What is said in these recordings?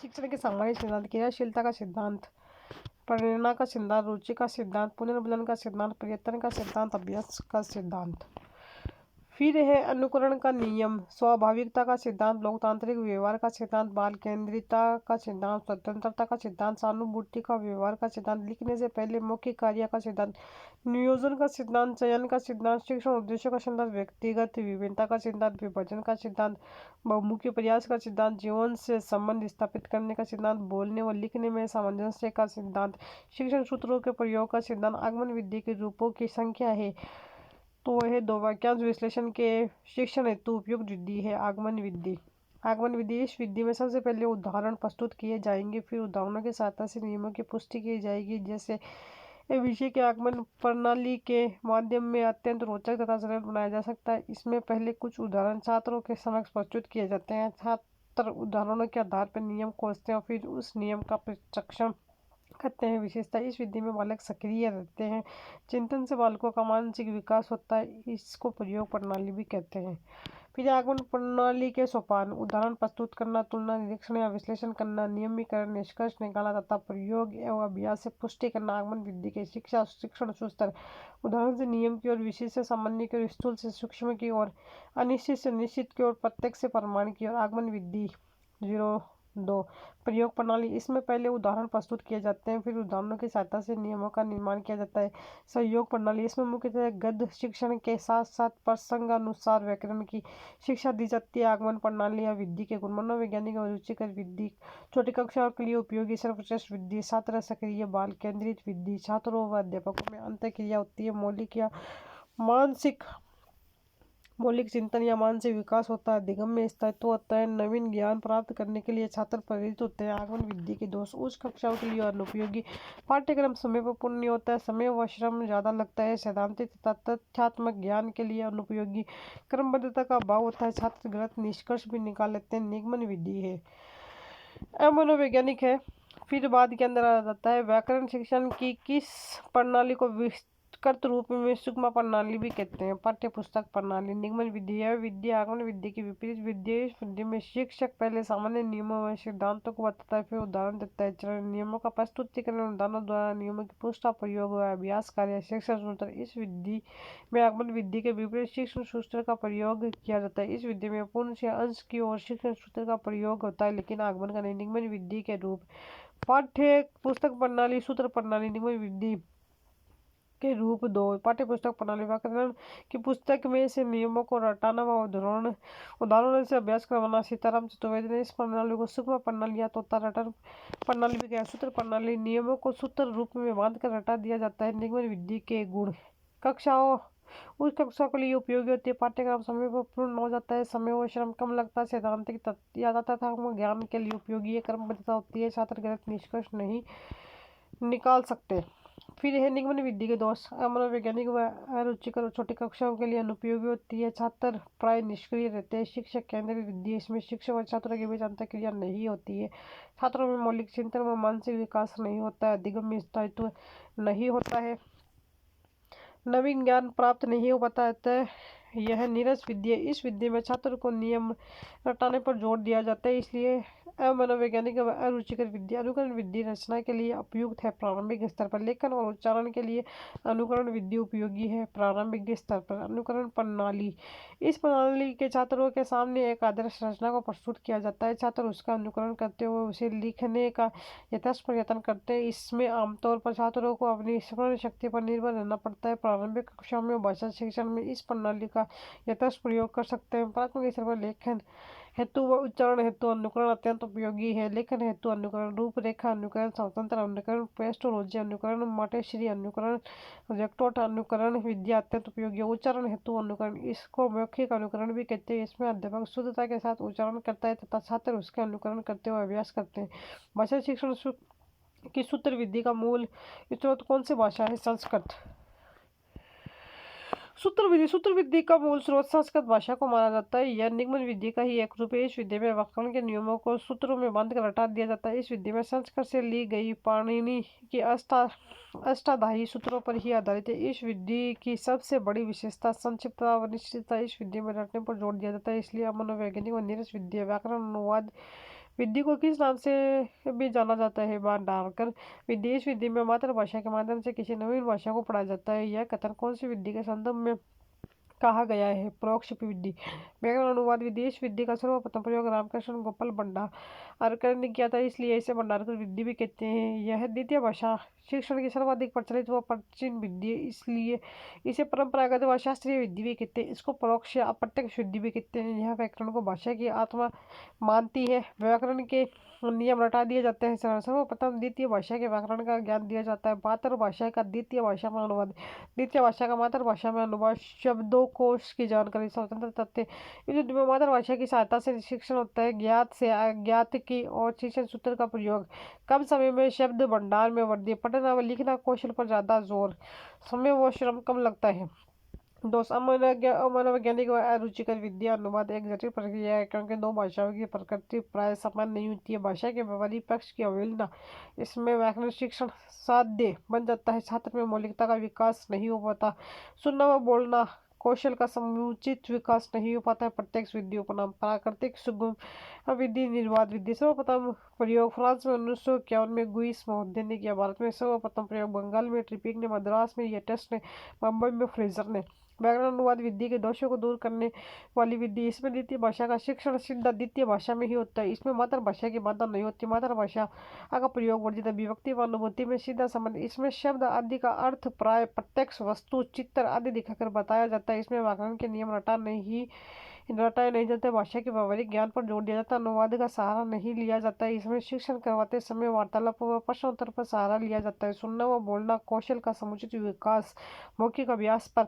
शिक्षण के सामान्य सिद्धांत: क्रियाशीलता का सिद्धांत, प्रेरणा का सिद्धांत, रुचि का सिद्धांत, पुनर्मिलन का सिद्धांत, प्रयत्न का सिद्धांत, अभ्यास का सिद्धांत। फिर है अनुकरण का नियम, स्वाभाविकता का सिद्धांत, लोकतांत्रिक व्यवहार का सिद्धांत, बाल केंद्रितता का सिद्धांत, स्वतंत्रता का सिद्धांत, सहानुभूति का व्यवहार का सिद्धांत, लिखने से पहले मौखिक कार्य का सिद्धांत, नियोजन का सिद्धांत, चयन का सिद्धांत, शिक्षण उद्देश्यों का सिद्धांत, व्यक्तिगत विभिन्नता का सिद्धांत, विभाजन का सिद्धांत, बहुमुखी प्रयास का सिद्धांत, जीवन से संबंध स्थापित करने का सिद्धांत, बोलने व लिखने में सामंजस्य का सिद्धांत, शिक्षण सूत्रों के प्रयोग का सिद्धांत, आगमन विधि के रूपों की संख्या है। तो वह दो वाक्यांश विश्लेषण के शिक्षण हेतु उपयुक्त विधि है आगमन विधि। आगमन विधि: इस विधि में सबसे पहले उदाहरण प्रस्तुत किए जाएंगे, फिर उदाहरणों की सहायता से नियमों की पुष्टि की जाएगी। जैसे विषय के आगमन प्रणाली के माध्यम में अत्यंत रोचक तथा सरल बनाया जा सकता है। इसमें पहले कुछ उदाहरण छात्रों के समक्ष प्रस्तुत किए जाते हैं। छात्र उदाहरणों के आधार पर नियम खोजते हैं और फिर उस नियम का परीक्षण करते हैं। विशेषता: इस विधि में बालक सक्रिय रहते हैं, चिंतन से बालकों का मानसिक विकास होता है। इसको प्रयोग प्रणाली भी कहते हैं। फिर आगमन प्रणाली के सोपान: उदाहरण प्रस्तुत करना, तुलना, निरीक्षण या विश्लेषण करना, नियमीकरण, निष्कर्ष निकालना तथा प्रयोग एवं अभ्यास से पुष्टि करना। आगमन विधि के शिक्षण सूत्र: उदाहरण से नियम की ओर, विशेष से सामान्य की ओर, स्थूल से सूक्ष्म की ओर, अनिश्चित से निश्चित की ओर, प्रत्यक्ष से प्रमाण की ओर। आगमन विधि 02 प्रयोग प्रणाली: इसमें पहले उदाहरण प्रस्तुत किए जाते हैं, फिर उदाहरणों की सहायता से नियमों का निर्माण किया जाता है। सहयोग प्रणाली: इसमें मुख्यतः गद्य शिक्षण के साथ साथ प्रसंगानुसार व्याकरण की शिक्षा दी जाती है। आगमन प्रणाली या विधि के गुण: मनोवैज्ञानिक और रुचिकर विधि, छोटी कक्षाओं के लिए उपयोगी, सर्वश्रेष्ठ विधि, छात्र सक्रिय, बाल केंद्रित विधि, छात्रों व अध्यापकों में अंतःक्रिया होती है, मौलिक चिंतन या मानसिक विकास होता है, दिगम में स्थायित्व होता है, नवीन ज्ञान प्राप्त करने के लिए छात्र प्रेरित होते हैं। आगमन विधि के दोष: उच्च कक्षाओं के लिए अनुपयोगी, पाठ्यक्रम समय पर पूर्ण नहीं होता है, समय व श्रम ज़्यादा लगता है, सैद्धांतिक तथा तथ्यात्मक ज्ञान के लिए अनुपयोगी, क्रमबद्धता का अभाव होता है, छात्र गलत निष्कर्ष भी निकाल लेते हैं। निगमन विधि है अमनोवैज्ञानिक है। फिर बाद के अंदर आ जाता है व्याकरण शिक्षण की किस प्रणाली को विस्तृत रूप में सुगमा प्रणाली भी कहते हैं। पाठ्य पुस्तक प्रणाली। निगमन विधि: यह विधि आगमन विधि की विपरीत विधि है। इस विधि में शिक्षक पहले सामान्य नियमों व सिद्धांतों को बताता है, फिर उदाहरण देता है। चरण: नियमों का प्रस्तुतिकरण, उदाहरणों द्वारा नियमों की पुष्टा, प्रयोग व अभ्यास कार्य। शिक्षण सूत्र: इस विधि में आगमन विधि के विपरीत शिक्षण सूत्र का प्रयोग किया जाता है। इस विधि में पूर्ण से अंश की ओर शिक्षण सूत्र का प्रयोग होता है, लेकिन आगमन का नहीं। निगमन विधि के रूप: पाठ्य पुस्तक प्रणाली, सूत्र प्रणाली। निगमन विधि के रूप 2: पाठ्य पुस्तक प्रणाली। व्याकरण की पुस्तक में से नियमों को रटाना व उदाहरणों से अभ्यास करवाना। सीताराम चतुर्वेदी ने इस प्रणाली को सुगमा प्रणाली या तोता रटन प्रणाली भी कहा। सूत्र प्रणाली: नियमों को सूत्र रूप में बांधकर रटा दिया जाता है। निगमन विधि के गुण: उस कक्षा के लिए उपयोगी होती है, पाठ्यक्रम समय पर पूर्ण हो जाता है, समय व श्रम कम लगता है, सैद्धांतिक या तथ्यात्मक ज्ञान के लिए उपयोगी है, क्रमबद्धता होती है, छात्र गलत निष्कर्ष नहीं निकाल सकते। फिर है निगमन विधि के दोष: मनोवैज्ञानिक व अरुचिकर और छोटी कक्षाओं के लिए अनुपयोगी होती है, छात्र प्राय निष्क्रिय रहते हैं, शिक्षक केंद्रित विधि है, इसमें शिक्षक व छात्रों के बीच अंतःक्रिया नहीं होती है, छात्रों में मौलिक चिंतन व मानसिक विकास नहीं होता है, दिगम में स्थायित्व नहीं होता है, नवीन ज्ञान प्राप्त नहीं हो पाता है। यह नीरस विधि है। इस विधि में छात्र को नियम रटाने पर जोर दिया जाता है, इसलिए अमनोवैज्ञानिक व अरुचिकर विधि। अनुकरण विधि रचना के लिए उपयुक्त है, प्रारंभिक स्तर पर। लेखन और उच्चारण के लिए अनुकरण विधि उपयोगी है, प्रारंभिक स्तर पर। अनुकरण प्रणाली: इस प्रणाली के छात्रों के सामने एक आदर्श रचना को प्रस्तुत किया जाता है, छात्र उसका अनुकरण करते हुए उसे लिखने का यथासंभव प्रयत्न करते हैं। इसमें आमतौर पर छात्रों को अपनी स्मरण शक्ति पर निर्भर रहना पड़ता है। प्रारंभिक कक्षाओं में भाषा शिक्षण में इस प्रणाली का यथासंभव प्रयोग कर सकते हैं। प्राथमिक स्तर पर लेखन हेतु व उच्चारण हेतु अनुकरण अत्यंत उपयोगी है। लेखन हेतु अनुकरण, रूपरेखा अनुकरण, स्वतंत्र अनुकरण, पेस्टोलॉजी अनुकरण, माटेश्री अनुकरण, जैक्टोट अनुकरण विद्या अत्यंत उपयोगी है। उच्चारण हेतु अनुकरण, इसको मौखिक अनुकरण भी कहते हैं। इसमें अध्यापक शुद्धता के साथ उच्चारण करता है तथा छात्र उसके अनुकरण करते हुए अभ्यास करते हैं। भाषा शिक्षण की सूत्र विधि का मूल स्रोत कौन सी भाषा है? संस्कृत। सूत्र विधि का मूल स्रोत संस्कृत भाषा को माना जाता है। यह निगमन विधि का ही एक रूप है। इस विधि में व्याकरण के नियमों को सूत्रों में बांधकर रटा दिया जाता है। इस विधि में संस्कृत से ली गई पाणिनि की अष्टाध्यायी सूत्रों पर ही आधारित है। इस विधि की सबसे बड़ी विशेषता संक्षिप्तता व निश्चितता। इस विधि में रटने पर जोर दिया जाता है, इसलिए मनोवैज्ञानिक व नीरस विधि है। व्याकरण अनुवाद विधि को किस नाम से भी जाना जाता है? भांडारकर विधि। इस विधि में मातृभाषा के माध्यम से किसी नवीन भाषा को पढ़ा जाता है। यह कथन कौन सी विधि के संदर्भ में कहा गया है? परोक्ष विधि। व्याकरण अनुवाद विधि। इस विधि का सर्वप्रथम प्रयोग रामकृष्ण गोपाल भंडारकर ने किया था, इसलिए इसे भंडारकर विधि भी कहते हैं। यह द्वितीय भाषा शिक्षण की सर्वाधिक प्रचलित व प्राचीन विधि है, इसलिए इसे परंपरागत व शास्त्रीय विधि भी कहते हैं। इसको परोक्ष या अप्रत्यक्ष विधि भी कहते हैं। यह व्याकरण को भाषा की आत्मा मानती है। व्याकरण के नियम रटा दिए जाते हैं। सर्वप्रथम द्वितीय भाषा के व्याकरण का ज्ञान दिया जाता है। मातृभाषा का द्वितीय भाषा में अनुवाद। द्वितीय भाषा का मातृभाषा में अनुवाद। शब्दकोश की जानकारी। स्वतंत्र तथ्य। इस युद्ध में मातृभाषा की सहायता से शिक्षण होता है। ज्ञात से अज्ञात की और शिक्षण सूत्र का प्रयोग। कम समय में शब्द भंडार में वृद्धि। पढ़ना व लिखना कौशल पर ज्यादा जोर। समय व श्रम कम लगता है। दोस्त अमनोवैज्ञानिक व अरुचिकर विद्या अनुवाद एक जटिल प्रक्रिया है, क्योंकि दो भाषाओं की प्रकृति प्राय समान नहीं होती है। भाषा के व्यवहारिक पक्ष की अवहेलना इसमें व्याकरण शिक्षण साध्य बन जाता है। छात्र में मौलिकता का विकास नहीं हो पाता। सुनना व बोलना कौशल का समुचित विकास नहीं हो पाता है। प्रत्यक्ष विधि उपनाम। प्राकृतिक सुगम विधि निर्वाद विधि। सर्वप्रथम प्रयोग फ्रांस में 1951 में गुइस महोदय ने किया। भारत में सर्वप्रथम प्रयोग बंगाल में ट्रिपिक ने, मद्रास में येटस ने, मुंबई में फ्रेजर ने। व्याकरण अनुवाद विधि के दोषों को दूर करने वाली विधि। इसमें द्वितीय भाषा का शिक्षण सीधा द्वितीय भाषा में ही होता है। इसमें मातृभाषा की बाधा नहीं होती। मातृभाषा का प्रयोग वर्जित। विभक्ति व अनुभूति में सीधा संबंध। इसमें शब्द आदि का अर्थ प्राय प्रत्यक्ष वस्तु चित्र आदि दिखाकर बताया जाता है। इसमें व्याकरण के नियम रटाए नहीं जाते। भाषा के व्यवहारिक ज्ञान पर जोर दिया जाता है। अनुवाद का सहारा नहीं लिया जाता है। इसमें शिक्षण करवाते समय वार्तालाप व प्रश्नोत्तर पर सहारा लिया जाता है। सुनना व बोलना कौशल का समुचित विकास मौखिक अभ्यास पर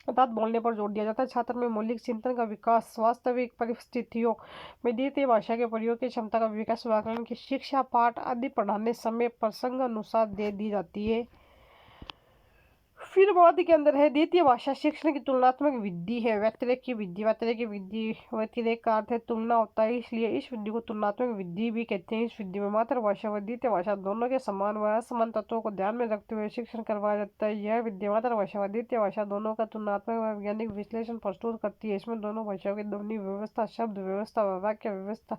अर्थात बोलने पर जोर दिया जाता है। छात्र में मौलिक चिंतन का विकास। वास्तविक परिस्थितियों में द्वितीय भाषा के प्रयोग की क्षमता का विकास। व्याकरण की शिक्षा पाठ आदि पढ़ाने समय प्रसंग अनुसार दे दी जाती है। फिर बाद के अंदर है द्वितीय भाषा शिक्षण की तुलनात्मक विधि है। व्यतिरेक की विधि। व्यतिरेक का अर्थ है तुलना होता है, इसलिए इस विधि को तुलनात्मक विधि भी कहते हैं। इस विधि में मातृभाषा व द्वितीय भाषा दोनों के समान व असमान तत्वों को ध्यान में रखते हुए शिक्षण करवाया जाता है। यह विधि मातृभाषा व द्वितीय भाषा दोनों का तुलनात्मक व वैज्ञानिक विश्लेषण प्रस्तुत करती है। इसमें दोनों भाषाओं की ध्वनि व्यवस्था, शब्द व्यवस्था व वाक्य व्यवस्था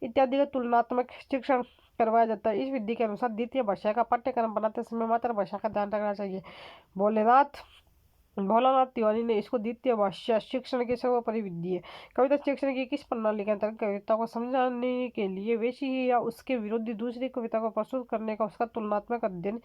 इत्यादि का तुलनात्मक शिक्षण करवाया जाता है। इस विधि के अनुसार द्वितीय भाषा का पाठ्यक्रम बनाते समय मातृभाषा का ध्यान रखना चाहिए। भोलानाथ तिवारी ने इसको द्वितीय भाषा शिक्षण की सर्वोपरि विधि है। कविता शिक्षण की किस प्रणाली के अंतर्गत कविता को समझाने के लिए वैसी ही या उसके विरोधी दूसरी कविता को प्रस्तुत करने का उसका तुलनात्मक अध्ययन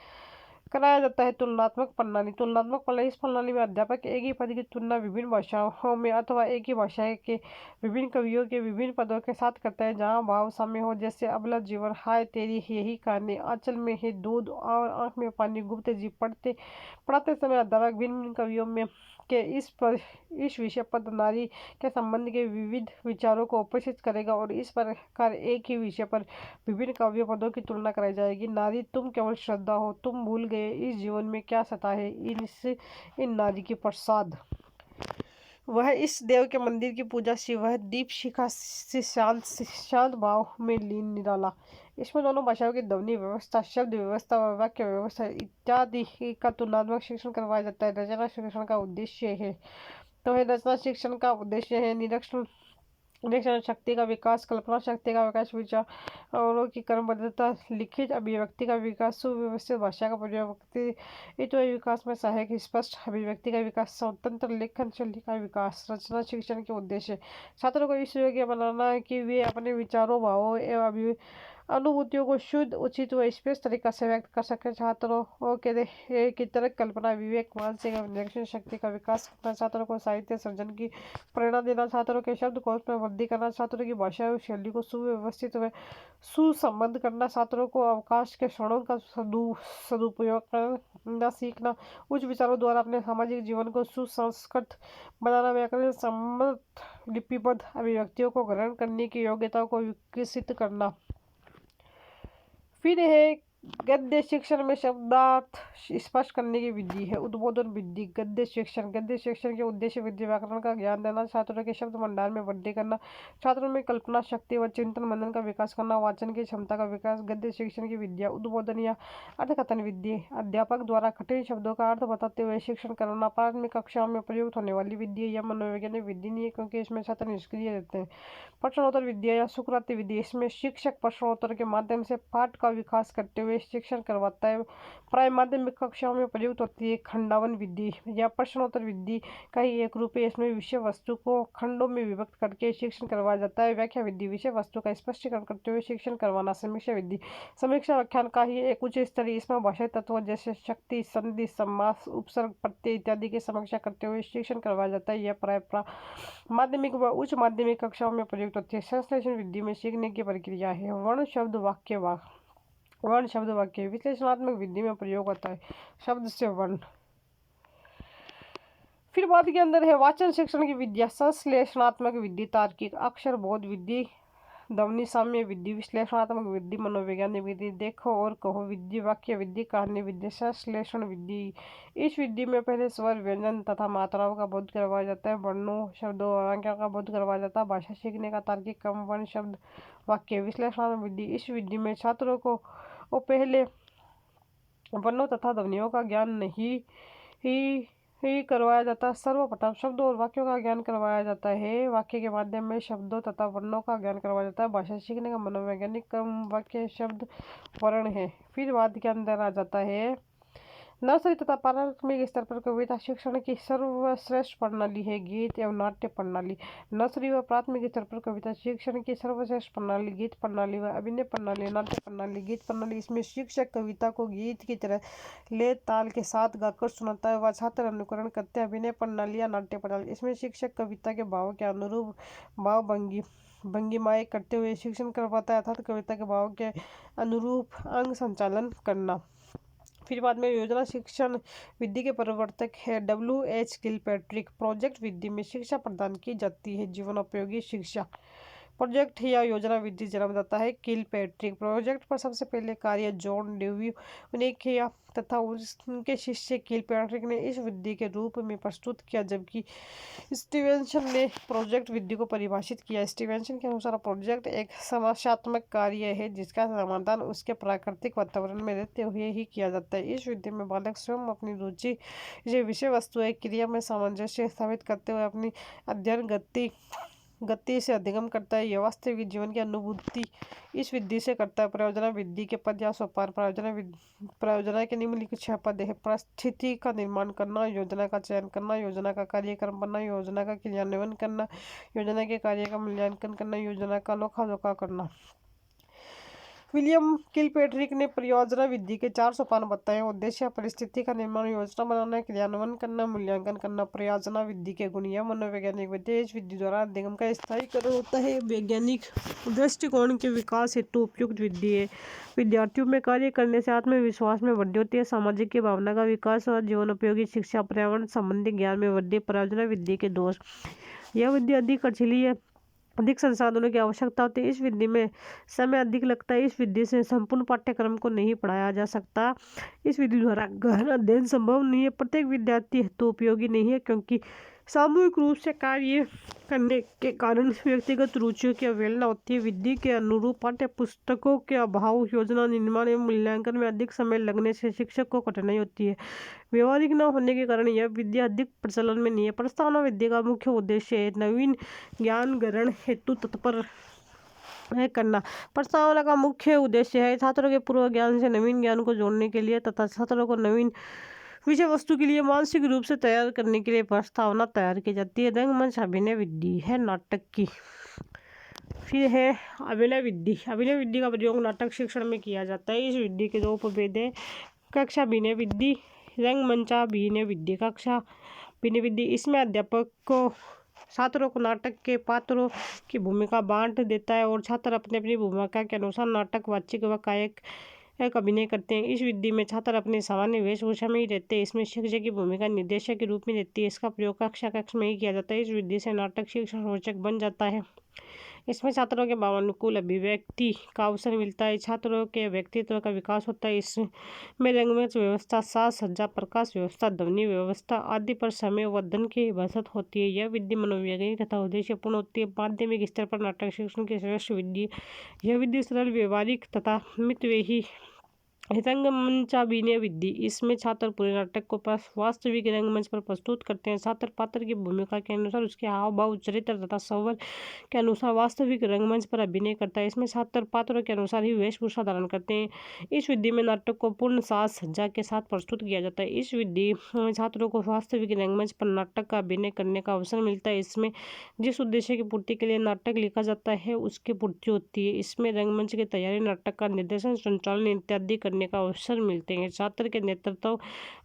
कराया जाता है। तुलनात्मक प्रणाली इस प्रणाली में अध्यापक एक ही पद की तुलना विभिन्न भाषाओं में अथवा एक ही भाषा के विभिन्न कवियों के विभिन्न पदों के साथ करता है, जहाँ भाव साम्य हो। जैसे अबला जीवन, हाय तेरी यही कहानी, आंचल में है दूध और आंख में पानी, गुप्त जी। पढ़ाते समय अध्यापक भिन्न भिन्न कवियों में के इस विषय पर नारी के संबंध के विविध विचारों को उपस्थित करेगा और इस प्रकार एक ही विषय पर विभिन्न काव्य पदों की तुलना कराई जाएगी। नारी तुम केवल श्रद्धा हो, तुम भूल गए इस जीवन में क्या सता है, इन नारी की प्रसाद। वह इस देव के मंदिर की पूजा सी, वह दीप शिखा से शांत भाव में लीन निराला। इसमें दोनों भाषाओं की ध्वनि व्यवस्था, शब्द व्यवस्था व वाक्य व्यवस्था इत्यादि का तुलनात्मक शिक्षण करवाया जाता है। रचना शिक्षण का उद्देश्य है रचना शिक्षण का उद्देश्य है निरीक्षण शक्ति का विकास, कल्पना शक्ति का विकास, विचारों की क्रमबद्धता, लिखित अभिव्यक्ति का विकास, सुव्यवस्थित भाषा का प्रयोग, व्यक्तित्व विकास में सहायक स्पष्ट अभिव्यक्ति का विकास, स्वतंत्र लेखन शैली का विकास। रचना शिक्षण के उद्देश्य छात्रों को इस योग्य बनाना है कि वे अपने विचारों, भावों एवं अनुभूतियों को शुद्ध, उचित व स्पष्ट तरीका से व्यक्त कर सके। छात्रों की तरह कल्पना, विवेक, मानसिक एवं निरीक्षण शक्ति का विकास करना, छात्रों को साहित्य सर्जन की प्रेरणा देना, छात्रों के शब्दकोश में वृद्धि करना, छात्रों की भाषा एवं शैली को सुव्यवस्थित व सुसंबद्ध करना, छात्रों को अवकाश के क्षणों का सदुपयोग करना सीखना, उच्च विचारों द्वारा अपने सामाजिक जीवन को सुसंस्कृत बनाना, व्याकरण सम्मत लिपिबद्ध अभिव्यक्तियों को ग्रहण करने की योग्यता को विकसित करना। फिर है गद्य शिक्षण में शब्दार्थ स्पष्ट करने की विधि है। उद्बोधन विधि। गद्य शिक्षण के उद्देश्य विधि व्याकरण का ज्ञान देना, छात्रों के शब्द भंडार में वृद्धि करना, छात्रों में कल्पना शक्ति व चिंतन मनन का विकास करना, वाचन की क्षमता का विकास। गद्य शिक्षण की विद्या। उद्बोधन या अर्थकथन विधि। अध्यापक द्वारा कठिन शब्दों का अर्थ बताते हुए शिक्षण करना। प्राथमिक कक्षाओं में प्रयुक्त होने वाली विधि। यह मनोवैज्ञानिक विधि नहीं है क्योंकि इसमें छात्र निष्क्रिय रहते हैं। प्रश्नोत्तर विद्या या सुकृति विधि। इसमें शिक्षक प्रश्नोत्तर के माध्यम से पाठ का विकास करते हुए शिक्षण करवाता है। प्राय माध्यमिक कक्षाओं में प्रयुक्त होती है। खंडावन विधि या प्रश्नोत्तर विधि का ही एक रूप है। इसमें विषय वस्तु को खंडों में विभक्त करके शिक्षण करवाया जाता है। व्याख्या विधि। विषय वस्तु का स्पष्टीकरण करते हुए शिक्षण करवाना। समीक्षा विधि। समीक्षा व्याख्यान का ही एक उच्च स्तरीय। इसमें भाषाई तत्व जैसे शक्ति, संधि, समास, उपसर्ग, प्रत्यय इत्यादि की समीक्षा करते हुए शिक्षण करवाया जाता है। यह प्राय माध्यमिक व उच्च माध्यमिक कक्षाओं में प्रयुक्त होती है। संश्लेषण विधि में सीखने की प्रक्रिया है। वर्ण शब्द वाक्य विश्लेषणात्मक विधि में प्रयोग होता है। शब्द से वर्ण। फिर बाद के अंदर है वाचन शिक्षण की विद्या। संश्लेषणात्मक विधि, तार्किक, अक्षर बोध विधि, ध्वनि साम्य विधि, विश्लेषणात्मक विधि, मनोवैज्ञानिक विधि, देखो और कहो विधि, वाक्य विधि, कहानी विधि, संश्लेषण विधि। इस विधि में पहले स्वर, व्यंजन तथा मात्राओं का बोध करवाया जाता है। वर्णों, शब्दों, वाक्यों का बोध करवाया जाता है। भाषा सीखने का तार्किक क्रम, वर्ण, शब्द, वाक्य, विश्लेषणात्मक विधि। इस विधि में छात्रों को पहले वर्णों तथा ध्वनियों का ज्ञान नहीं ही करवाया जाता है। सर्वप्रथम शब्दों और वाक्यों का ज्ञान करवाया जाता है। वाक्य के माध्यम में शब्दों तथा वर्णों का ज्ञान करवाया जाता है। भाषा सीखने का मनोवैज्ञानिक क्रम वाक्य, शब्द, वर्ण है। फिर बाद के अंदर आ जाता है नर्सरी तथा प्राथमिक स्तर पर कविता शिक्षण की सर्वश्रेष्ठ प्रणाली है गीत एवं नाट्य प्रणाली। नर्सरी व प्राथमिक स्तर पर कविता शिक्षण की सर्वश्रेष्ठ प्रणाली गीत प्रणाली व अभिनय प्रणाली, नाट्य प्रणाली। गीत प्रणाली, इसमें शिक्षक कविता को गीत की तरह ले ताल के साथ गाकर सुनाता है व छात्र अनुकरण करते हैं। अभिनय प्रणाली या नाट्य प्रणाली, इसमें शिक्षक कविता के भाव के अनुरूप भाव भंगिमाएं करते हुए शिक्षण करवाता है अर्थात कविता के भाव के अनुरूप अंग संचालन करना। फिर बाद में योजना शिक्षण विधि के प्रवर्तक है W.H. किलपैट्रिक। प्रोजेक्ट विधि में शिक्षा प्रदान की जाती है। जीवनोपयोगी शिक्षा। प्रोजेक्ट या योजना विधि जन्मदाता है किलपैट्रिक। प्रोजेक्ट पर सबसे पहले कार्य जॉन डेवी ने किया तथा उनके शिष्य किलपैट्रिक ने इस विधि के रूप में प्रस्तुत किया, जबकि स्टीवेंसन ने प्रोजेक्ट विधि को परिभाषित किया। स्टीवेंसन के अनुसार प्रोजेक्ट एक समस्यात्मक कार्य है जिसका समाधान उसके प्राकृतिक वातावरण में रहते हुए ही किया जाता है। इस विधि में बालक स्वयं अपनी रुचि जो विषय वस्तु है क्रिया में सामंजस्य स्थापित करते हुए अपनी अध्ययन गति से अधिगम करता है। यह वास्तविक जीवन की अनुभूति इस विधि से करता है। प्रयोजना विधि के पद या सोपान। प्रयोजना के निम्नलिखित 6 पद है। परिस्थिति का निर्माण करना, योजना का चयन करना, योजना का कार्यक्रम बनना, योजना का क्रियान्वयन करना, योजना के कार्य का मूल्यांकन करना, योजना का लेखा-जोखा करना। विलियम किलपैट्रिक ने परियोजना विधि के 4 सोपान बताए। उद्देश्य, परिस्थिति का निर्माण, योजना बनाना, क्रियान्वयन करना, मूल्यांकन करना। परियोजना विधि के गुण या मनोवैज्ञानिक विधि, इस विधि द्वारा अधिगम का स्थायीकरण होता है। वैज्ञानिक दृष्टिकोण के विकास हेतु उपयुक्त विधि है। विद्यार्थियों में कार्य करने से आत्मविश्वास में वृद्धि होती है, सामाजिक की भावना का विकास और जीवनोपयोगी शिक्षा, पर्यावरण संबंधी ज्ञान में वृद्धि। परियोजना विधि के दोष, यह विधि अधिक खर्चीली है, अधिक संसाधनों की आवश्यकता होती है। इस विधि में समय अधिक लगता है। इस विधि से संपूर्ण पाठ्यक्रम को नहीं पढ़ाया जा सकता। इस विधि द्वारा गहन अध्ययन संभव नहीं है। प्रत्येक विद्यार्थी हेतु उपयोगी नहीं है क्योंकि सामूहिक रूप से कार्य करने के कारण व्यक्तिगत रुचियों की अवहेलना होती है। विधि के अनुरूप पाठ्य पुस्तकों के अभाव, योजना निर्माण एवं मूल्यांकन में अधिक समय लगने से शिक्षक को कठिनाई होती है। व्यवहारिक न होने के कारण यह विद्या अधिक प्रचलन में नहीं है। प्रस्तावना विधि का मुख्य उद्देश्य है नवीन ज्ञान ग्रहण हेतु तत्पर करना। प्रस्तावना का मुख्य उद्देश्य है छात्रों के पूर्व ज्ञान से नवीन ज्ञान को जोड़ने के लिए तथा छात्रों को नवीन विषय वस्तु के लिए मानसिक रूप से तैयार करने के लिए प्रस्तावना तैयार की जाती है। रंगमंच अभिनय विधि है नाटक की। फिर है अभिनय विधि। अभिनय विधि का प्रयोग नाटक शिक्षण में किया जाता है। इस विधि के 2 उपभेद है, कक्षा अभिनय विधि, रंगमंचाभिनय विधि। कक्षा अभिनय विधि, इसमें अध्यापक को छात्रों को नाटक के पात्रों की भूमिका बांट देता है और छात्र अपनी अपनी भूमिका के अनुसार नाटक, वाचिक व कायक अभिनय करते हैं। इस विधि में छात्र अपने सामान्य वेशभूषा में ही रहते हैं। इसमें शिक्षक की भूमिका निर्देशक के रूप में रहती है। इसका प्रयोग कक्षा में ही किया जाता है। इस विधि से नाटक शिक्षण रोचक बन जाता है। इसमें छात्रों के भावानुकूल अभिव्यक्ति का अवसर मिलता है, छात्रों के व्यक्तित्व का विकास होता है। इसमें रंगमंच व्यवस्था, साज सज्जा, प्रकाश व्यवस्था, ध्वनि व्यवस्था आदि पर समय व धन की बचत होती है। यह विधि मनोवैज्ञानिक तथा उद्देश्यपूर्ण होती है। माध्यमिक स्तर पर नाटक शिक्षण की श्रेष्ठ विधि, यह विधि सरल, व्यवहारिक तथा मितव्ययी रंगमंचाभिनय विधि। इसमें छात्र पूरे नाटक को वास्तविक रंगमंच पर प्रस्तुत करते हैं। छात्र पात्र की भूमिका के अनुसार उसके हाव भाव, चरित्र तथा स्वभाव के अनुसार वास्तविक रंगमंच पर अभिनय करता है। इसमें छात्र पात्रों के अनुसार ही वेशभूषा धारण करते हैं। इस विधि में नाटक को पूर्ण साज सज्जा के साथ प्रस्तुत किया जाता है। इस विधि में छात्रों को वास्तविक रंगमंच पर नाटक का अभिनय करने का अवसर मिलता है। इसमें जिस उद्देश्य की पूर्ति के लिए नाटक लिखा जाता है उसकी पूर्ति होती है। इसमें रंगमंच की तैयारी, नाटक का निर्देशन, संचालन इत्यादि करने का अवसर मिलते हैं। छात्र के नेतृत्व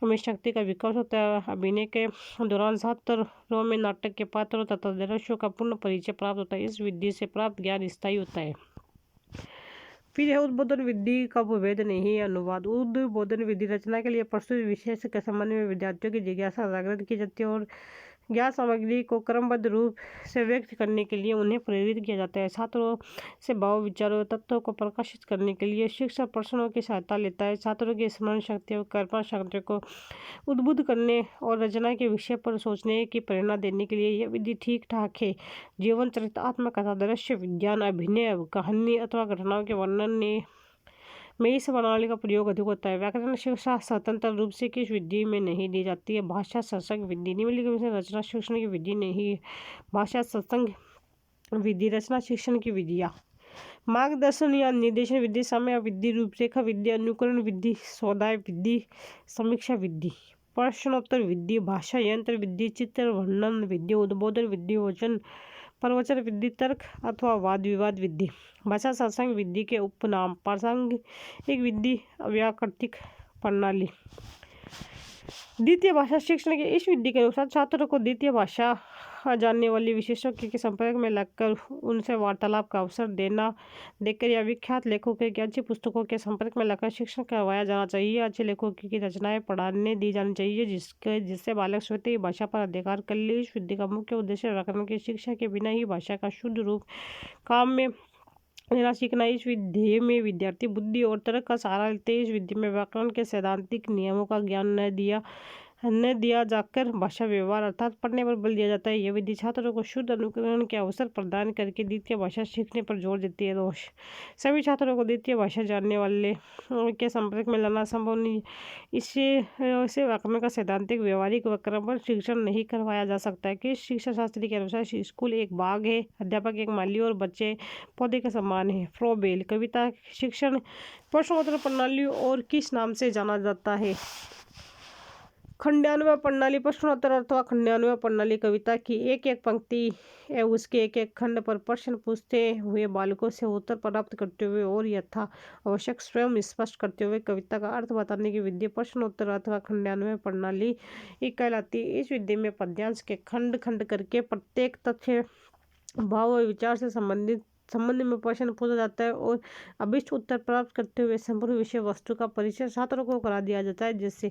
में शक्ति का विकास होता है। अभिनय के दौरान छात्रों में नाटक के पात्रों तथा दृश्यों का पूर्ण परिचय प्राप्त होता है। इस विधि से प्राप्त ज्ञान स्थायी होता है। फिर है उद्बोधन विधि का उपभेद नहीं अनुवाद। उद्बोधन विधि रचना के लिए प्रस्तुत विषय के संबंध में विद्यार्थियों की जिज्ञासा जागृत की जाती है और ज्ञान सामग्री को क्रमबद्ध रूप से व्यक्त करने के लिए उन्हें प्रेरित किया जाता है। छात्रों से भाव, विचारों, तत्वों को प्रकाशित करने के लिए शिक्षक प्रश्नों की सहायता लेता है। छात्रों की स्मरण शक्ति और कल्पना शक्ति को उद्बुद्ध करने और रचना के विषय पर सोचने की प्रेरणा देने के लिए यह विधि ठीक ठाक है। जीवन चरित्र, आत्मकथा, दृश्य विज्ञान, अभिनय, कहानी अथवा घटनाओं के वर्णन में इस प्रणाली का प्रयोग अधिक होता है। व्याकरण शिक्षा स्वतंत्र रूप से किस विधि में नहीं दी जाती है। भाषा सत्संग विधि निम्नलिखित में रचना शिक्षण की विधि नहीं है। भाषा सत्संग विधि, रचना शिक्षण की विधियाँ, मार्गदर्शन या निर्देशन विधि, समय विधि, रूपरेखा विधि, अनुकरण विधि, स्वाध्याय विधि, समीक्षा विधि, प्रश्नोत्तर विधि, भाषा यंत्र विधि, चित्र वर्णन विधि, उद्बोधन विधि, वचन प्रवचन विधि, तर्क अथवा वाद विवाद विधि। भाषा सत्संग विधि के उपनाम प्रासंगिक विधि, व्याकरणिक प्रणाली। द्वितीय भाषा शिक्षण की इस विधि के अनुसार छात्रों को द्वितीय भाषा जानने वाले विशेषज्ञों के संपर्क में लगकर उनसे वार्तालाप का अवसर देकर या विख्यात लेखकों की अच्छी पुस्तकों के संपर्क में लगकर शिक्षण करवाया जाना चाहिए। अच्छे लेखकों की रचनाएं पढ़ाने दी जानी चाहिए जिससे बालक स्वतः ही भाषा पर अधिकार कर ले। इस विधि का मुख्य उद्देश्य व्याकरण की शिक्षा के बिना ही भाषा का शुद्ध रूप काम में लेना सीखना। इस विधि में विद्यार्थी बुद्धि और तर्क का सहारा लेते हैं। इस विधि में व्याकरण के सैद्धांतिक नियमों का ज्ञान न दिया जाकर भाषा व्यवहार अर्थात पढ़ने पर बल दिया जाता है। यह विधि छात्रों को शुद्ध अनुकरण के अवसर प्रदान करके द्वितीय भाषा सीखने पर जोर देती है। दोष, सभी छात्रों को द्वितीय भाषा जानने वाले के संपर्क में लाना संभव नहीं। इससे व्याकरण का सैद्धांतिक, व्यवहारिक व क्रमबद्ध शिक्षण नहीं करवाया जा सकता है। कि शिक्षा शास्त्री के अनुसार स्कूल एक बाग है, अध्यापक एक माली और बच्चे पौधे के समान है। फ्रोबेल, कविता शिक्षण प्रश्नोत्तर प्रणाली और किस नाम से जाना जाता है। खंडान्वय प्रणाली, प्रश्नोत्तर अथवा खंडान्वय प्रणाली कविता की एक एक पंक्ति एवं उसके एक एक खंड पर प्रश्न पूछते हुए बालकों से उत्तर प्राप्त करते हुए और यथा आवश्यक स्वयं स्पष्ट करते हुए कविता का अर्थ बताने की विधि प्रश्नोत्तर अथवा खंडान्वय प्रणाली कहलाती है। इस विधि में पद्यांश के खंड खंड करके प्रत्येक तथ्य, भाव और विचार से संबंध में प्रश्न पूछा जाता है और अभिष्ट उत्तर प्राप्त करते हुए संपूर्ण विषय वस्तु का परिचय छात्रों को करा दिया जाता है। जैसे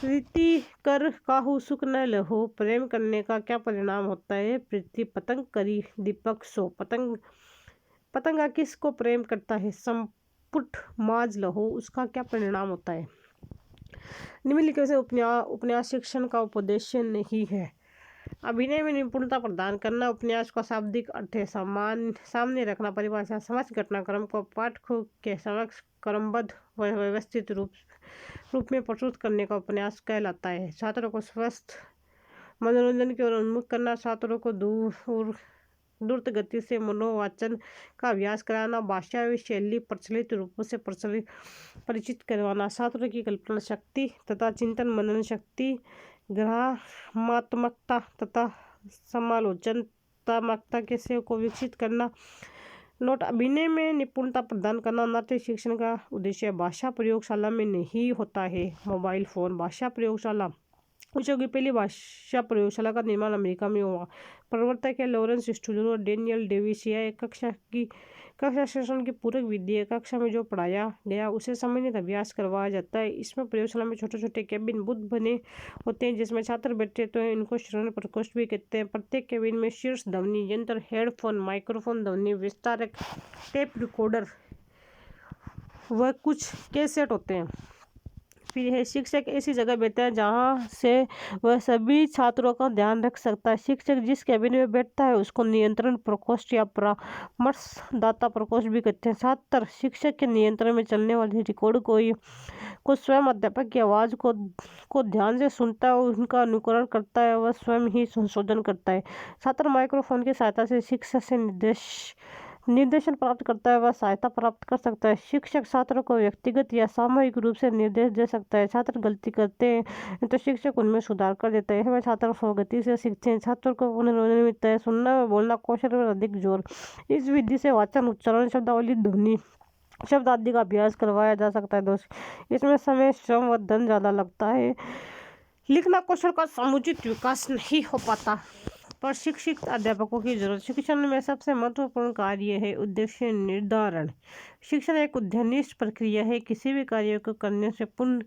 प्रीति कर काहू सुख न लहो, प्रेम करने का क्या परिणाम होता है। प्रीति पतंग करी दीपक सो, पतंगा किसको प्रेम करता है। संपुट माज लहो, उसका क्या परिणाम होता है। निम्नलिखित से उपन्यास शिक्षण का उद्देश्य नहीं है। अभिनय में निपुणता प्रदान करना, उपन्यास का शाब्दिक अर्थ सामने रखना, परिभाषा समझ घटनाक्रम को पाठकों के समक्ष क्रमबद्ध व व्यवस्थित रूप में प्रस्तुत करने का उपन्यास कहलाता है। छात्रों को स्वस्थ मनोरंजन की ओर उन्मुख करना, छात्रों को द्रुत गति से मनोवाचन का अभ्यास कराना, भाषा व शैली प्रचलित रूपों से परिचित करवाना, छात्रों की कल्पना शक्ति तथा चिंतन मनन शक्ति, ग्रामात्मकता तथा समालोचनात्मकता के से को विकसित करना। नोट, अभिनय में निपुणता प्रदान करना नाट्य शिक्षण का उद्देश्य भाषा प्रयोगशाला में नहीं होता है। मोबाइल फोन, भाषा प्रयोगशाला विश्व की पहली भाषा प्रयोगशाला का निर्माण अमेरिका में हुआ। प्रवर्तक है लॉरेंस स्टूलर और डेनियल डेविस। यह एक कक्षा सेशन की पूरक विधि है। कक्षा में जो पढ़ाया गया उसे समन्वित अभ्यास करवाया जाता है। इसमें प्रयोगशाला में छोटे छोटे केबिन बुद्ध बने होते हैं जिसमें छात्र बैठते तो इनको श्रवण प्रकोष्ठ भी कहते हैं। प्रत्येक केबिन में शीर्ष ध्वनि यंत्र, हेडफोन, माइक्रोफोन, ध्वनि विस्तारक, टेप रिकॉर्डर व कुछ कैसेट होते हैं। फिर है शिक्षक ऐसी जगह बैठता है जहाँ से वह सभी छात्रों का ध्यान रख सकता है। शिक्षक जिस कैबिन में बैठता है उसको नियंत्रण प्रकोष्ठ या परामर्शदाता प्रकोष्ठ भी कहते हैं। छात्र शिक्षक के नियंत्रण में चलने वाले रिकॉर्ड को स्वयं अध्यापक की आवाज़ को ध्यान से सुनता है और उनका अनुकरण करता है। वह स्वयं ही संशोधन करता है। छात्र माइक्रोफोन की सहायता से शिक्षक से निर्देशन प्राप्त करता है, वह सहायता प्राप्त कर सकता है। शिक्षक छात्रों को व्यक्तिगत या सामूहिक रूप से निर्देश दे सकता है। छात्र गलती करते हैं तो शिक्षक उनमें सुधार कर देता है। वह छात्र स्वगति से सीखते हैं। छात्रों को पुनर्वजन मिलता है। सुनना व बोलना कौशल पर अधिक जोर। इस विधि से वाचन, उच्चारण, शब्दावली, ध्वनि, शब्द आदि का अभ्यास करवाया जा सकता है। दोस्त इसमें समय, श्रम व धन ज़्यादा लगता है। लिखना कौशल का समुचित विकास नहीं हो पाता। प्रशिक्षित अध्यापकों की जरूरत। शिक्षण में सबसे महत्वपूर्ण कार्य है उद्देश्य निर्धारण। शिक्षण एक उद्देश्यनिष्ठ प्रक्रिया है। किसी भी कार्य को करने से पूर्ण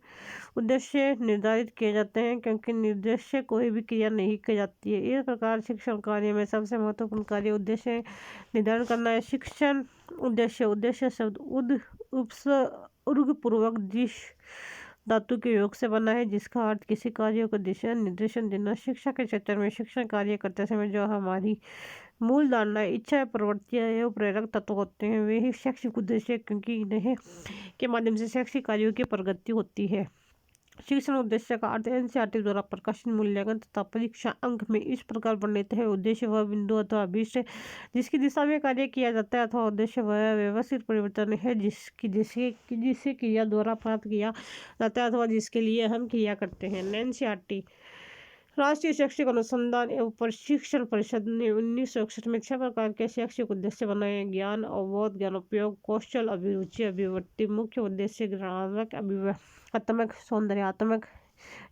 उद्देश्य निर्धारित किए जाते हैं, क्योंकि निर्देश से कोई भी क्रिया नहीं की जाती है। इस प्रकार शिक्षण कार्य में सबसे महत्वपूर्ण कार्य उद्देश्य निर्धारण करना है। शिक्षण उद्देश्य शब्द पूर्वक जिस धातु के योग से बना है, जिसका अर्थ किसी कार्य को दिशा निर्देशन देना। शिक्षा के क्षेत्र में शिक्षण कार्य करते समय जो हमारी मूल धारणा, इच्छा, प्रवृत्तियाँ एवं प्रेरक तत्व होते हैं वे ही शैक्षिक उद्देश्य, क्योंकि इन्हें के माध्यम से शैक्षिक कार्यों की प्रगति होती है। शिक्षण उद्देश्य का अर्थ एनसीईआरटी द्वारा प्रकाशित मूल्यांकन तथा परीक्षा अंक में इस प्रकार वर्णित है। उद्देश्य वह बिंदु अथवा अभिष्ट जिसकी दिशा में कार्य किया जाता है, अथवा उद्देश्य वह व्यवस्थित परिवर्तन है जिसे क्रिया द्वारा प्राप्त किया जाता है अथवा जिसके लिए हम क्रिया करते हैं। एनसीईआरटी राष्ट्रीय शैक्षिक अनुसंधान एवं प्रशिक्षण परिषद ने 1961 में 6 प्रकार के शैक्षिक उद्देश्य बनाए। ज्ञान, अवबोध, ज्ञानोपयोग, कौशल, अभिरुचि, अभिवृत्ति। मुख्य उद्देश्य ज्ञानात्मक, अभिव्यक्त्यात्मक, सौंदर्यात्मक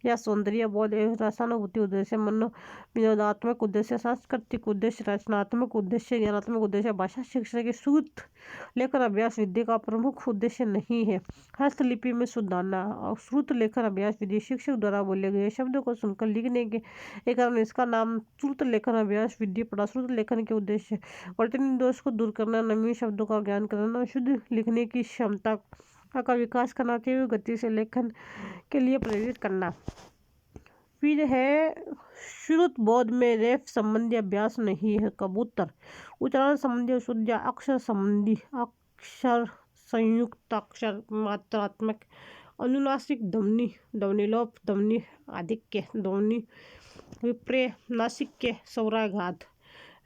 या सौंदर्य बोध एवं रसानुभूति उद्देश्य, विनोदात्मक उद्देश्य, सांस्कृतिक उद्देश्य, रचनात्मक उद्देश्य, ज्ञानात्मक उद्देश्य। भाषा शिक्षण के श्रुत लेखन अभ्यास विधि का प्रमुख उद्देश्य नहीं है। हस्तलिपि में सुधारना। और श्रुत लेखन अभ्यास विधि शिक्षक द्वारा बोले गए शब्दों को सुनकर लिखने के कारण इसका नाम श्रुत लेखन अभ्यास विधि पड़ा। श्रुत लेखन के उद्देश्य वर्तनी दोष को दूर करना, नवीन शब्दों का ज्ञान करना, शुद्ध लिखने की क्षमता का विकास करना, तीव्र गति से लेखन के लिए प्रेरित करना। फिर है श्रुत बोध में रेफ संबंधी अभ्यास नहीं है। कबूतर उच्चारण संबंधी, शुद्ध अक्षर संबंधी, अक्षर संयुक्ताक्षर, मात्रात्मक, अनुनासिक, ध्वनि, ध्वनिलोप, ध्वनि आधिक्य, ध्वनि विपर्य, नासिक्य, स्वराघात।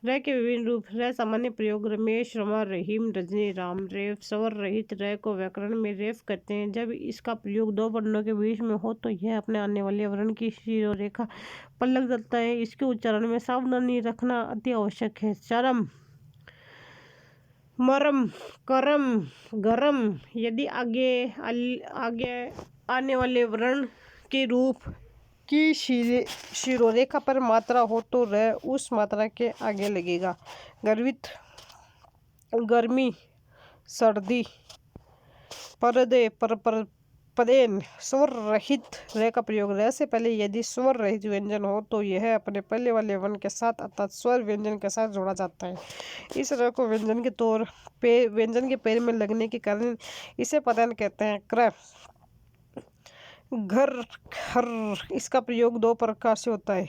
र के विभिन्न रूप। र सामान्य प्रयोग रमेश, रमा, रहीम, रजनी, राम। रेफ स्वर रहित र को व्याकरण में रेफ कहते हैं। जब इसका प्रयोग दो वर्णों के बीच में हो तो यह अपने आने वाले वर्ण की शिरोरेखा पर लग जाता है। इसके उच्चारण में सावधानी रखना अति आवश्यक है। चरम, मरम, करम, गरम। यदि आगे आने वाले वर्ण के रूप की शिरोरेखा पर मात्रा हो तो र उस मात्रा के आगे लगेगा। गर्वित, गर्मी, सर्दी, परदे, पदेन। स्वर रहित र का प्रयोग। र से पहले यदि स्वर रहित व्यंजन हो तो यह अपने पहले वाले वर्ण के साथ अर्थात स्वर व्यंजन के साथ जोड़ा जाता है। इस र को व्यंजन के पैर में लगने के कारण इसे पदेन कहते हैं। क्र, घर, खर। इसका प्रयोग दो प्रकार से होता है।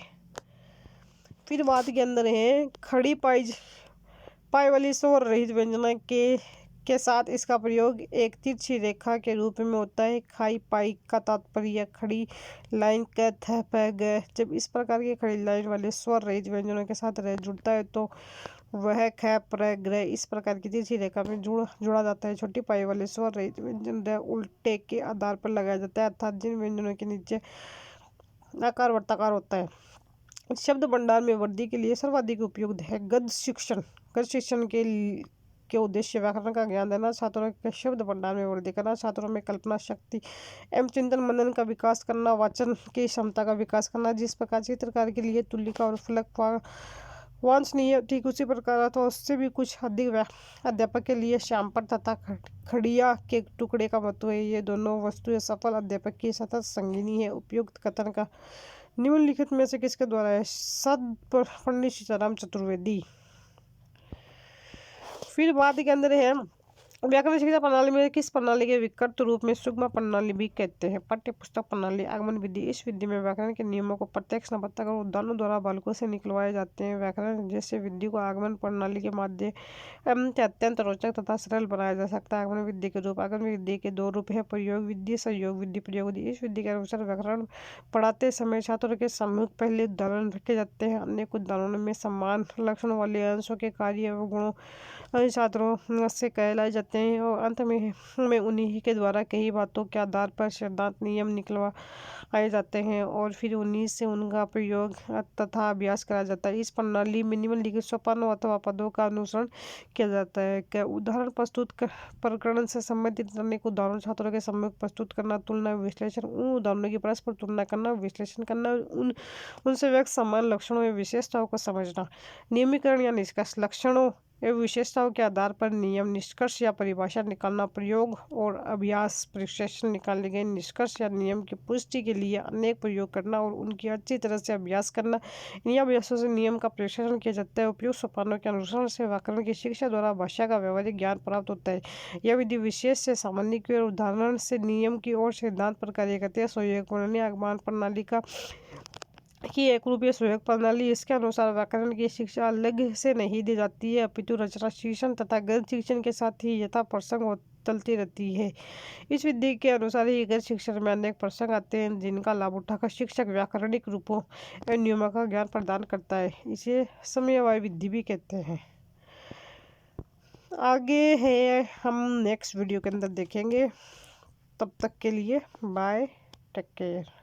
फिर बात के अंदर है खड़ी पाई वाली स्वर रहित व्यंजना के साथ इसका प्रयोग एक तिरछी रेखा के रूप में होता है। खाई पाई का तात्पर्य खड़ी लाइन क, थ, प, ग। जब इस प्रकार के खड़ी लाइन वाले स्वर रहित व्यंजनों के साथ रह जुड़ता है तो वह ख, प्र, ग्र इस प्रकार की तिरछी रेखा में जोड़ा जाता है। छोटी पाई वाले स्वर रहित व्यंजन र उल्टे के आधार पर लगाया जाता है, अर्थात जिन व्यंजनों के नीचे आकार वृत्ताकार होता है। शब्द भंडार में वृद्धि के लिए सर्वाधिक उपयुक्त है गद्य शिक्षण। गद्य शिक्षण के के उद्देश्य व्याकरण का ज्ञान देना, छात्रों के शब्द भंडार में वृद्धि करना, छात्रों में कल्पना शक्ति एवं चिंतन मनन का विकास करना, वाचन की क्षमता का विकास करना। जिस प्रकार चित्रकार के लिए तुलिका और फलक वांछनीय, ठीक उसी प्रकार अथवा उससे भी कुछ अधिक अध्यापक के लिए श्यामपट्ट तथा खड़िया के टुकड़े का महत्व है। ये दोनों वस्तुएं सफल अध्यापक की सतत संगिनी है। उपयुक्त कथन का निम्नलिखित में से किसके द्वारा है? सद पंडित सीताराम चतुर्वेदी। फिर बात के अंदर है व्याकरण शिक्षा प्रणाली में किस प्रणाली के विकट रूप में सुगमा प्रणाली भी कहते हैं? पाठ्य पुस्तक प्रणाली। आगमन विधि। इस विधि में व्याकरण के नियमों को प्रत्यक्ष नवाचार और उदाहरणों द्वारा बालकों से निकलवाए जाते हैं। व्याकरण जैसे विधि को आगमन प्रणाली के माध्यम से अत्यंत रोचक तथा सरल बनाया जा सकता है। आगमन विधि के रूप। आगमन विधि के दो रूप है, प्रयोग विधि, संयोग विधि। प्रयोग विधि इस विधि के अनुसार व्याकरण पढ़ाते समय छात्रों के सम्मुख पहले उदाहरण रखे जाते हैं। अनेक उदाहरणों में समान लक्षणों वाले अंशों के कार्य एवं गुणों छात्रों से कहलाए जाते हैं और अंत में उन्हीं के द्वारा कई बातों के आधार पर सिद्धांत नियम निकलवाए जाते हैं और फिर उन्हीं से उनका प्रयोग तथा अभ्यास कराया जाता है। इस प्रणाली में निम्नलिखित सोपानों अथवा पदों का अनुसरण किया जाता है। क्या उदाहरण प्रस्तुत प्रकरण से संबंधित अनेक उदाहरण छात्रों के सम्मुख प्रस्तुत करना, तुलना विश्लेषण, उन उदाहरणों की परस्पर तुलना करना, विश्लेषण करना, उनसे व्यक्त समान लक्षणों या विशेषताओं को समझना। नियमीकरण या निष्कर्ष। लक्षणों एवं विशेषताओं के आधार पर नियम, निष्कर्ष या परिभाषा निकालना। प्रयोग और अभ्यास। विश्लेषण निकाले गए निष्कर्ष या नियम की पुष्टि के लिए अनेक प्रयोग करना और उनकी अच्छी तरह से अभ्यास करना। इन अभ्यासों से नियम का विश्लेषण किया जाता है। उपयुक्त सोपानों के अनुसरण से व्याकरण की शिक्षा द्वारा भाषा का व्यवहारिक ज्ञान प्राप्त होता है। यह विधि विशेष से सामान्य की ओर, उदाहरण से नियम की ओर सिद्धांत पर कार्य करती है। सहयोग प्रणाली। आगमन प्रणाली की एक रूपीय सहयोग प्रणाली। इसके अनुसार व्याकरण की शिक्षा अलग से नहीं दी जाती है, अपितु रचना शिक्षण तथा गद्य शिक्षण के साथ ही यथा प्रसंग चलती रहती है। इस विधि के अनुसार ही गद्य शिक्षण में अनेक प्रसंग आते हैं जिनका लाभ उठाकर शिक्षक व्याकरणिक रूपों एवं नियमों का ज्ञान प्रदान करता है। इसे समयवाय विधि भी कहते हैं। आगे है हम नेक्स्ट वीडियो के अंदर देखेंगे। तब तक के लिए बाय, टेक केयर।